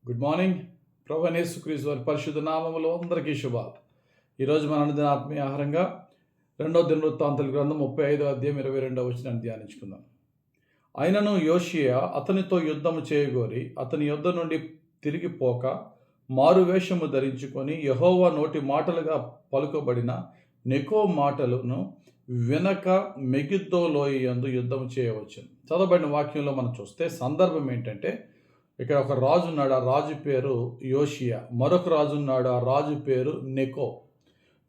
Good morning. ప్రభువైన యేసుక్రీస్తు వారి పరిశుద్ధ నామములో అందరికీ శుభాలు. ఈరోజు మన అనుదిన ఆత్మీయ ఆహారంగా 2వ దినవృత్తాంతాల గ్రంథం 35వ అధ్యాయం 22వ వచనాన్ని ధ్యానించుకుందాం. అయినను యోషియా అతనితో యుద్ధము చేయగోరి అతని యొద్ద నుండి తిరిగిపోక మారువేషము ధరించుకొని యెహోవా నోటి మాటలుగా పలుకబడిన నెకో మాటలను వినక మెగిద్దో లోయ యందు యుద్ధం చేయవచ్చును. చదవబడిన వాక్యంలో మనం చూస్తే సందర్భం ఏంటంటే, ఇక్కడ ఒక రాజు ఉన్నాడు, ఆ రాజు పేరు యోషియా. మరొక రాజు ఉన్నాడు, ఆ రాజు పేరు నెకో.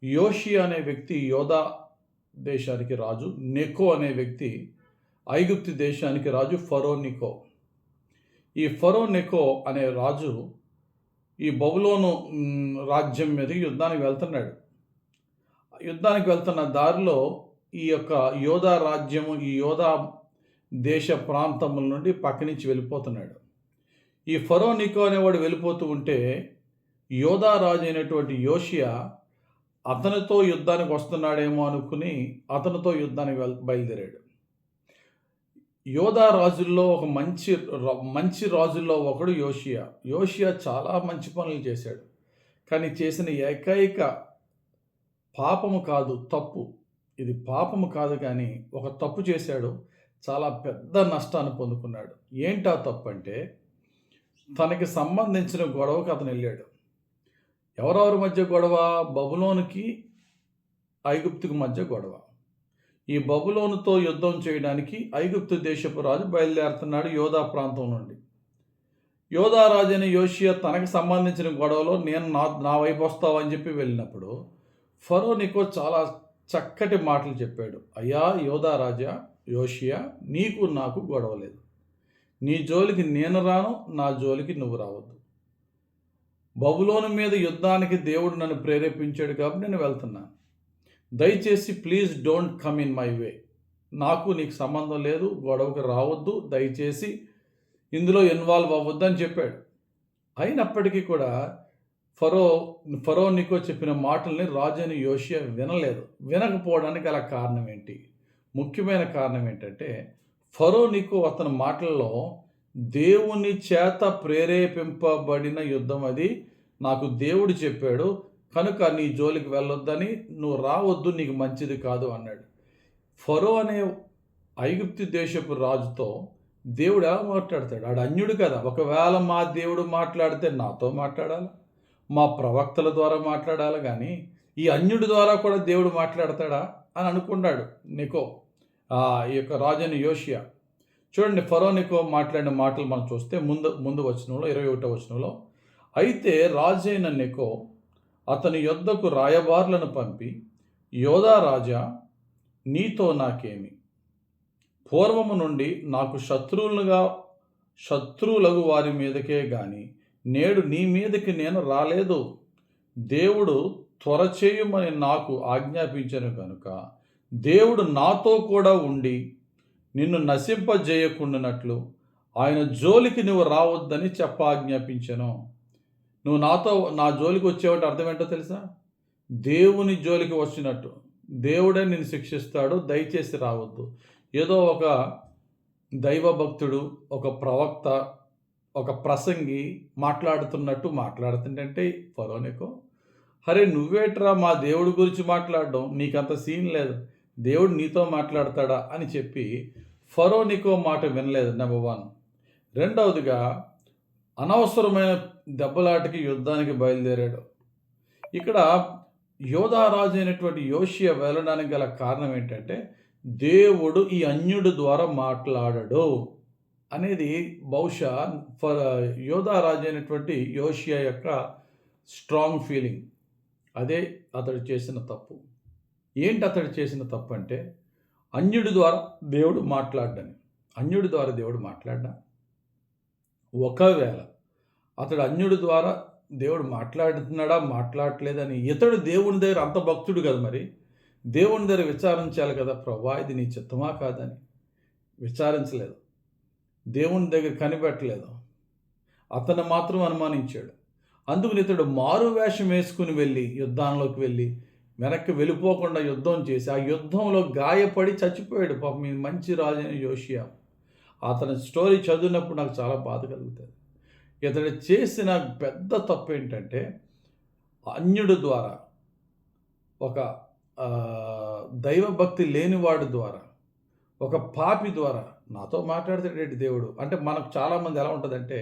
యోషియా అనే వ్యక్తి యోధా దేశానికి రాజు. నెకో అనే వ్యక్తి ఐగుప్తు దేశానికి రాజు, ఫరో నెకో. ఈ ఫరో నెకో అనే రాజు ఈ బబులోను రాజ్యం మీద యుద్ధానికి వెళ్తున్నాడు. యుద్ధానికి వెళ్తున్న దారిలో ఈ యొక్క యోధా రాజ్యము, ఈ యోధా దేశ ప్రాంతముల నుండి పక్క నుంచి వెళ్ళిపోతున్నాడు. ఈ ఫరో నెకో అనేవాడు వెళ్ళిపోతూ ఉంటే యోధా రాజు అయినటువంటి యోషియా అతనితో యుద్ధానికి వస్తున్నాడేమో అనుకుని అతనితో యుద్ధానికి బయలుదేరాడు. యోధా రాజుల్లో ఒక మంచి రాజుల్లో ఒకడు యోషియా. యోషియా చాలా మంచి పనులు చేశాడు. కానీ చేసిన ఏకైక పాపము కాదు, తప్పు. ఇది పాపము కాదు, కానీ ఒక తప్పు చేశాడు. చాలా పెద్ద నష్టాన్ని పొందుకున్నాడు. ఏంటా తప్పు అంటే, తనకి సంబంధించిన గొడవకు అతను వెళ్ళాడు. ఎవరెవరి మధ్య గొడవ? బబులోనుకి ఐగుప్తుకి మధ్య గొడవ. ఈ బబులోనుతో యుద్ధం చేయడానికి ఐగుప్తు దేశపు రాజు బయలుదేరుతున్నాడు యోధా ప్రాంతం నుండి. యోధా రాజు అయిన యోషియా తనకు సంబంధించిన గొడవలో నేను నా వైపు వస్తావని చెప్పి వెళ్ళినప్పుడు ఫరో నెకో చాలా చక్కటి మాటలు చెప్పాడు. అయ్యా యోధా రాజా యోషియా, నీకు నాకు గొడవ లేదు. నీ జోలికి నేను రాను, నా జోలికి నువ్వు రావద్దు. బబులోను మీద యుద్ధానికి దేవుడు నన్ను ప్రేరేపించాడు కాబట్టి నేను వెళ్తున్నాను. దయచేసి please don't come in my way. నాకు నీకు సంబంధం లేదు, గొడవకు రావద్దు, దయచేసి ఇందులో ఇన్వాల్వ్ అవ్వద్దు అని చెప్పాడు. అయినప్పటికీ కూడా ఫరో నెకో చెప్పిన మాటల్ని రాజు అయిన యోషియా వినలేదు. వినకపోవడానికి గల కారణం ఏంటి? ముఖ్యమైన కారణం ఏంటంటే, ఫరో నెకో అతని మాటల్లో దేవుని చేత ప్రేరేపింపబడిన యుద్ధం అది, నాకు దేవుడు చెప్పాడు కనుక నీ జోలికి వెళ్ళొద్దని, నువ్వు రావద్దు, నీకు మంచిది కాదు అన్నాడు. ఫరో అనే ఐగుప్తు దేశపు రాజుతో దేవుడు ఎలా మాట్లాడతాడు? ఆడు అన్యుడు కదా. ఒకవేళ మా దేవుడు మాట్లాడితే నాతో మాట్లాడాలి, మా ప్రవక్తల ద్వారా మాట్లాడాలి, కానీ ఈ అన్యుడి ద్వారా కూడా దేవుడు మాట్లాడతాడా అని అనుకున్నాడు నెకో, ఈ యొక్క రాజైన యోషియా. చూడండి, ఫరో నెకో మాట్లాడిన మాటలు మనం చూస్తే ముందు వచనంలో 21వ వచనంలో, అయితే రాజైన నెకో అతని యొద్దకు రాయబారులను పంపి, యోధా రాజా, నీతో నాకేమి? పూర్వము నుండి నాకు శత్రువులగు వారి మీదకే గాని నేడు నీ మీదకి నేను రాలేదు. దేవుడు త్వర చేయమని నాకు ఆజ్ఞాపించను కనుక దేవుడు నాతో కూడా ఉండి నిన్ను నశింపజేయకుండానట్లు ఆయన జోలికి నువ్వు రావద్దని ఆజ్ఞాపించను. నువ్వు నా జోలికి వచ్చేవాటి అర్థం ఏంటో తెలుసా? దేవుని జోలికి వచ్చినట్టు. దేవుడే నిన్ను శిక్షిస్తాడు, దయచేసి రావద్దు. ఏదో ఒక దైవభక్తుడు, ఒక ప్రవక్త, ఒక ప్రసంగి మాట్లాడుతున్నట్టు మాట్లాడుతుంటే ఫరో నెకో, అరే నువ్వేట్రా మా దేవుడి గురించి మాట్లాడడం, నీకంత సీన్ లేదు, దేవుడు నీతో మాట్లాడతాడా అని చెప్పి ఫరో నెకో మాట వినలేదు. నెంబర్ 1. రెండవదిగా, అనవసరమైన దెబ్బలాటకి యుద్ధానికి బయలుదేరాడు. ఇక్కడ యోధా రాజు అయినటువంటి యోషియా వెళ్ళడానికి గల కారణం ఏంటంటే, దేవుడు ఈ అన్యుడి ద్వారా మాట్లాడడు అనేది బహుశా యోధా రాజు అయినటువంటి యోషియా యొక్క స్ట్రాంగ్ ఫీలింగ్. అదే అతడు చేసిన తప్పు. ఏంటి అతడు చేసిన తప్పు అంటే, అన్యుడి ద్వారా దేవుడు మాట్లాడ్డని. అన్యుడి ద్వారా దేవుడు మాట్లాడ్డా? ఒకవేళ అతడు అన్యుడి ద్వారా దేవుడు మాట్లాడుతున్నాడా మాట్లాడలేదని, ఇతడు దేవుని దగ్గర అంత భక్తుడు కదా, మరి దేవుని దగ్గర విచారించాలి కదా, ప్రభువా ఇది నీ చిత్తమా కాదని. విచారించలేదు, దేవుని దగ్గర కనిపెట్టలేదు, అతను మాత్రం అనుమానించాడు. అందుకని ఇతడు మారు వేషం వేసుకుని వెళ్ళి యుద్ధాల్లోకి వెళ్ళి వెనక్కి వెళ్ళిపోకుండా యుద్ధం చేసి ఆ యుద్ధంలో గాయపడి చచ్చిపోయాడు. పాపం ఈ మంచి రాజైన యోషియా. అతని స్టోరీ చదివినప్పుడు నాకు చాలా బాధ కలుగుతుంది. ఇతడు చేసిన పెద్ద తప్పు ఏంటంటే, అన్యుడి ద్వారా, ఒక దైవభక్తి లేనివాడి ద్వారా, ఒక పాపి ద్వారా నాతో మాట్లాడతాడేంటి దేవుడు? అంటే మనకు చాలామంది ఎలా ఉంటుందంటే,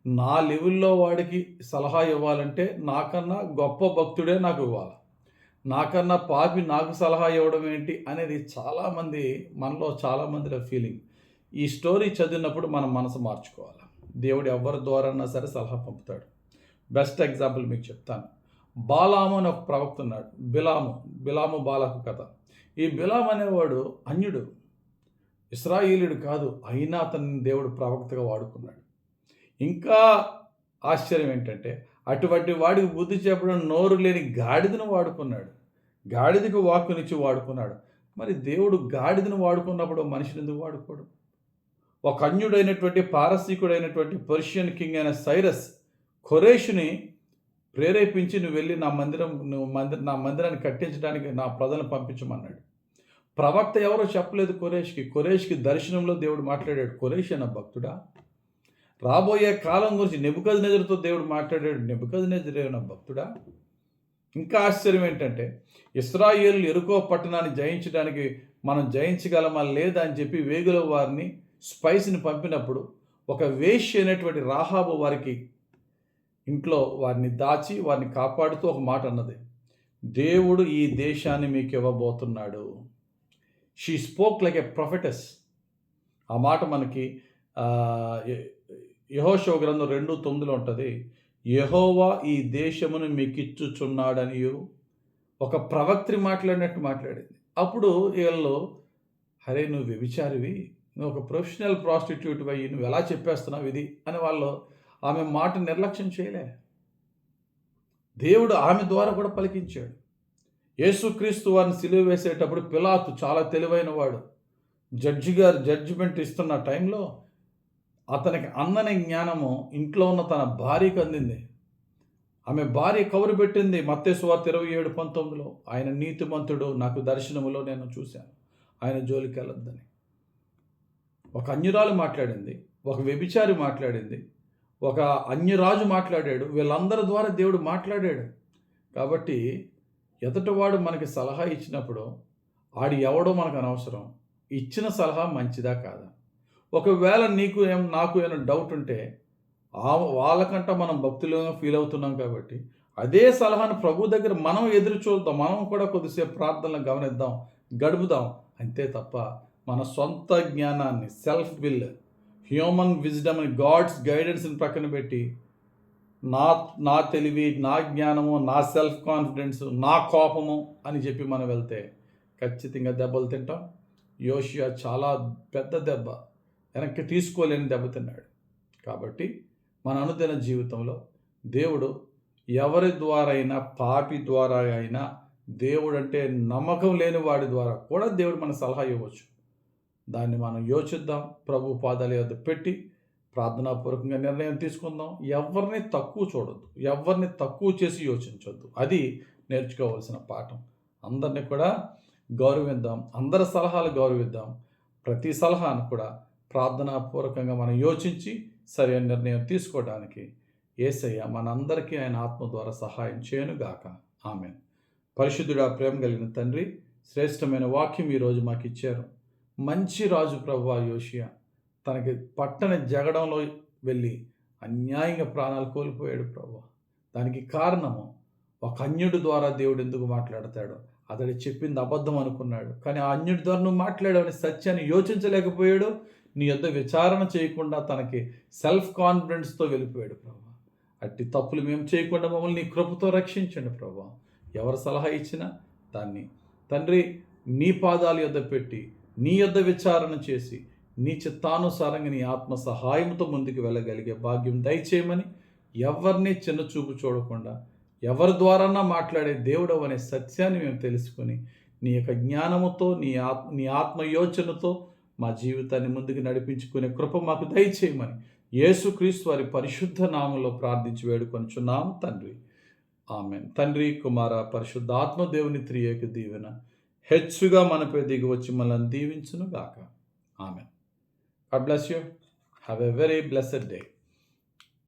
నా లెవెల్‌లో వాడికి సలహా ఇవ్వాలంటే నాకన్నా గొప్ప భక్తుడే నాకు ఇవ్వాలి. నాకన్నా పాపి నాకు సలహా ఇవ్వడం ఏంటి అనేది మనలో చాలామందిలో ఫీలింగ్. ఈ స్టోరీ చదివినప్పుడు మనం మనసు మార్చుకోవాలి. దేవుడు ఎవరి ద్వారాన్నా సరే సలహా పంపుతాడు. బెస్ట్ ఎగ్జాంపుల్ మీకు చెప్తాను. బాలాము అని ఒక ప్రవక్త ఉన్నాడు. బిలాము బాలాకు కథ. ఈ బిలాము అనేవాడు అన్యుడు, ఇశ్రాయేలీయుడు కాదు. అయినా అతన్ని దేవుడు ప్రవక్తగా వాడుకున్నాడు. ఇంకా ఆశ్చర్యం ఏంటంటే, అటువంటి వాడికి బుద్ధి చెప్పడం నోరు లేని గాడిదను వాడుకున్నాడు. గాడిదకు వాక్కునిచ్చి వాడుకున్నాడు. మరి దేవుడు గాడిదను వాడుకున్నప్పుడు మనిషిని ఎందుకు వాడుకోడు? ఒక అన్యుడైనటువంటి పారసీకుడైనటువంటి పర్షియన్ కింగ్ అయిన సైరస్ ఖొరేషుని ప్రేరేపించి, నువ్వు వెళ్ళి నా మందిరాన్ని కట్టించడానికి నా ప్రజలను పంపించమన్నాడు. ప్రవక్త ఎవరో చెప్పలేదు ఖొరేష్కి దర్శనంలో దేవుడు మాట్లాడాడు. ఖొరేష్ అన్న భక్తుడా? రాబోయే కాలం గురించి నెబుకద్నెజరుతో దేవుడు మాట్లాడాడు. నెబుకద్నెజరు అన్న భక్తుడా? ఇంకా ఆశ్చర్యం ఏంటంటే, ఇశ్రాయేలు యెరికో పట్టణాన్ని జయించడానికి మనం జయించగలమా లేదా అని చెప్పి వేగుల వారిని స్పైస్ని పంపినప్పుడు, ఒక వేశ్య అయినటువంటి రాహాబు వారికి ఇంట్లో వారిని దాచి వారిని కాపాడుతూ ఒక మాట అన్నది, దేవుడు ఈ దేశాన్ని మీకు ఇవ్వబోతున్నాడు. She spoke like a prophetess. ఆ మాట మనకి యెహోషువ గ్రంథం 2:9 ఉంటుంది. యెహోవా ఈ దేశమును మీకిచ్చుచున్నాడనియు ఒక ప్రవక్త్రి మాట్లాడినట్టు మాట్లాడింది. అప్పుడు వీళ్ళు, అరే నువ్వు వ్యభిచారివి, నువ్వు ఒక ప్రొఫెషనల్ ప్రాస్టిట్యూట్ అయ్యి నువ్వు ఎలా చెప్పేస్తున్నావు ఇది అని వాళ్ళు ఆమె మాట నిర్లక్ష్యం చేయలే. దేవుడు ఆమె ద్వారా కూడా పలికించాడు. యేసుక్రీస్తు వారిని సిలువ వేసేటప్పుడు పిలాతు చాలా తెలివైన వాడు. జడ్జి గారు జడ్జిమెంట్ ఇస్తున్న టైంలో అతనికి అందని జ్ఞానము ఇంట్లో ఉన్న తన భార్యకు అందింది. ఆమె భార్య కబురు పెట్టింది మత్తయి సువార్త 27:19, ఆయన నీతిమంతుడు, నాకు దర్శనములో నేను చూశాను, ఆయన జోలికి వెళ్ళొద్దని. ఒక అన్యురాలు మాట్లాడింది, ఒక వ్యభిచారి మాట్లాడింది, ఒక అన్యరాజు మాట్లాడాడు. వీళ్ళందరి ద్వారా దేవుడు మాట్లాడాడు. కాబట్టి ఎదుటివాడు మనకి సలహా ఇచ్చినప్పుడు ఆడు ఎవడో మనకు అనవసరం. ఇచ్చిన సలహా మంచిదా కాదా? ఒకవేళ నాకు ఏమైనా డౌట్ ఉంటే వాళ్ళకంట మనం భక్తులుగా ఫీల్ అవుతున్నాం కాబట్టి అదే సలహాను ప్రభు దగ్గర మనం ఎదురు చూద్దాం. మనం కూడా కొద్దిసేపు ప్రార్థనలు గమనిద్దాం, గడుపుదాం. అంతే తప్ప మన సొంత జ్ఞానాన్ని, సెల్ఫ్ విల్, హ్యూమన్ విజ్డమ్ అని, గాడ్స్ గైడెన్స్ని ప్రక్కన పెట్టి నా తెలివి, నా జ్ఞానము, నా సెల్ఫ్ కాన్ఫిడెన్స్, నా కోపము అని చెప్పి మనం వెళ్తే ఖచ్చితంగా దెబ్బలు తింటాం. యోషియా చాలా పెద్ద దెబ్బ, వెనక్కి తీసుకోలేని దెబ్బతిన్నాడు. కాబట్టి మన అనుదిన జీవితంలో దేవుడు ఎవరి ద్వారా అయినా, పాపి ద్వారా అయినా, దేవుడు అంటే నమ్మకం లేని వాడి ద్వారా కూడా దేవుడు మన సలహా ఇవ్వచ్చు. దాన్ని మనం యోచిద్దాం, ప్రభు పాదాల యొద్ద పెట్టి ప్రార్థనాపూర్వకంగా నిర్ణయం తీసుకుందాం. ఎవరిని తక్కువ చూడొద్దు, ఎవరిని తక్కువ చేసి యోచించొద్దు. అది నేర్చుకోవాల్సిన పాఠం. అందరినీ కూడా గౌరవిద్దాం, అందరి సలహాలు గౌరవిద్దాం. ప్రతి సలహాను కూడా ప్రార్థనాపూర్వకంగా మనం యోచించి సరైన నిర్ణయం తీసుకోవడానికి యేసయ్య మనందరికీ ఆయన ఆత్మ ద్వారా సహాయం చేయనుగాక. ఆమేన్. పరిశుద్ధుడా, ప్రేమ కలిగిన తండ్రి, శ్రేష్టమైన వాక్యం ఈరోజు మాకు ఇచ్చారు. మంచి రాజు ప్రభువా యోషియా తనకి పట్టణ జగడంలో వెళ్ళి అన్యాయంగా ప్రాణాలు కోల్పోయాడు ప్రభువా. దానికి కారణము ఒక అన్యుడి ద్వారా దేవుడు ఎందుకు మాట్లాడతాడు? అతడు చెప్పింది అబద్ధం అనుకున్నాడు, కానీ ఆ అన్యుడి ద్వారా నువ్వు మాట్లాడావని సత్యాన్ని యోచించలేకపోయాడు. నీ యొద్ద విచారణ చేయకుండా తనకి సెల్ఫ్ కాన్ఫిడెన్స్తో వెళ్ళిపోయాడు ప్రభువా. అట్టి తప్పులు మేము చేయకుండా మమ్మల్ని నీ కృపతో రక్షించండి ప్రభువా. ఎవరు సలహా ఇచ్చినా దాన్ని తండ్రి నీ పాదాల యొద్ద పెట్టి, నీ యొద్ద విచారణ చేసి, నీ చిత్తానుసారంగా నీ ఆత్మ సహాయంతో ముందుకు వెళ్ళగలిగే భాగ్యం దయచేయమని, ఎవరిని చిన్న చూపు చూడకుండా ఎవరి ద్వారానా మాట్లాడే దేవుడవు అనే సత్యాన్ని మేము తెలుసుకొని, నీ యొక్క జ్ఞానముతో, నీ ఆత్మయోచనతో మా జీవితాన్ని ముందుకు నడిపించుకునే కృప మాకు దయచేయమని యేసుక్రీస్తు వారి పరిశుద్ధ నామంలో ప్రార్థించి వేడుకొనుచున్నాము తండ్రి. ఆమేన్. తండ్రి, కుమార, పరిశుద్ధాత్మ దేవుని త్రియేక దీవెన హెచ్చుగా మనపై దిగి వచ్చి మనల్ని దీవించును గాక. ఆమేన్. God bless you. Have a very blessed day.